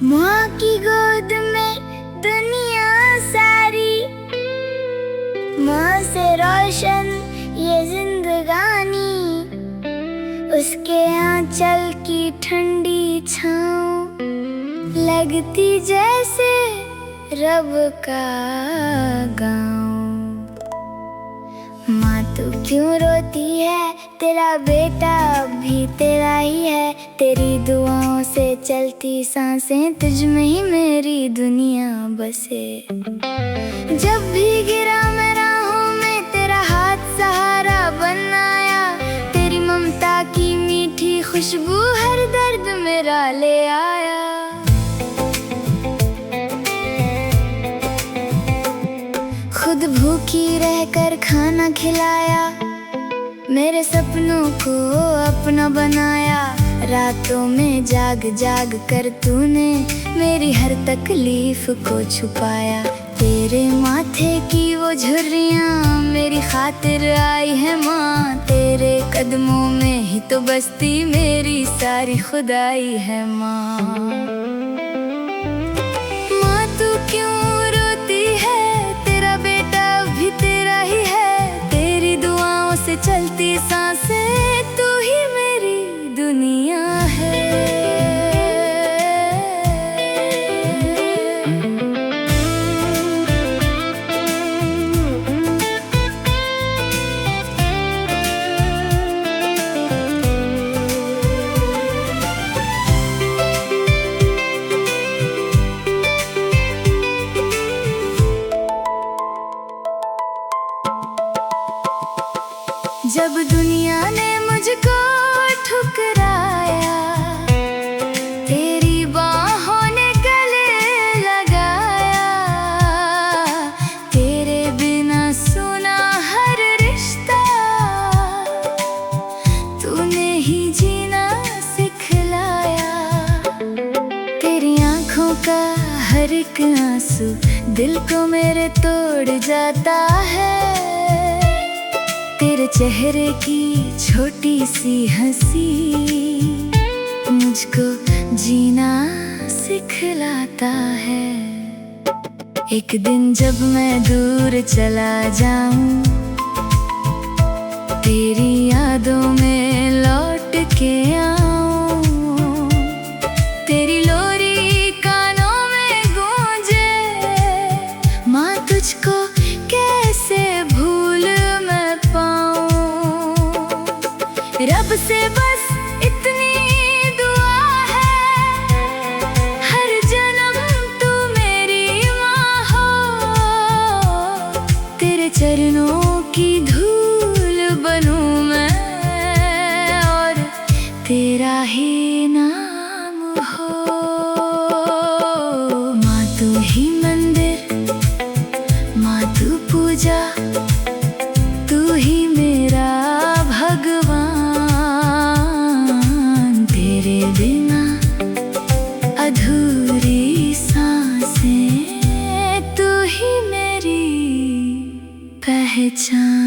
माँ की गोद में दुनिया सारी, माँ से रोशन ये जिंदगानी, उसके आंचल की ठंडी छाँव लगती जैसे रब का गाँव। माँ तू क्यों रोती है, तेरा बेटा भी तेरा ही है, तेरी दुआओं से चलती सांसें, तुझ में ही मेरी दुनिया बसे। जब भी गिरा मैं राहों में, तेरा हाथ सहारा बन आया, तेरी ममता की मीठी खुशबू हर दर्द मेरा ले आया। खुद भूखी रहकर खाना खिलाया, मेरे सपनों को अपना बनाया, रातों में जाग जाग कर तूने मेरी हर तकलीफ को छुपाया। तेरे माथे की वो झुर्रियाँ मेरी खातिर आई है माँ, तेरे कदमों में ही तो बसती मेरी सारी खुदाई है माँ। माँ तू क्यों रोती है, तेरा बेटा भी तेरा ही है, तेरी दुआओं से चलती सांसें, तू ही मेरी दुनिया है। जब दुनिया ने मुझको ठुकराया, तेरी बाहों ने गले लगाया, तेरे बिना सुना हर रिश्ता, तूने ही जीना सिखलाया। तेरी आँखों का हर एक आंसू दिल को मेरे तोड़ जाता है, तेरे चेहरे की छोटी सी हंसी मुझको जीना सिखलाता है। एक दिन जब मैं दूर चला जाऊं, तेरी यादों में लौट के आऊं, तेरी लोरी कानों में गूंजे, माँ तुझको कैसे भूल मैं पाऊं। रब से बस इतनी दुआ है, हर जन्म तू मेरी माँ हो, तेरे चरणों की धूल बनूं मैं और तेरा ही नाम हो। माँ तू ही मंदिर, माँ तू पूजा, तू ही मेरा भगवान, तेरे बिना अधूरी सांसें, तू ही मेरी पहचान।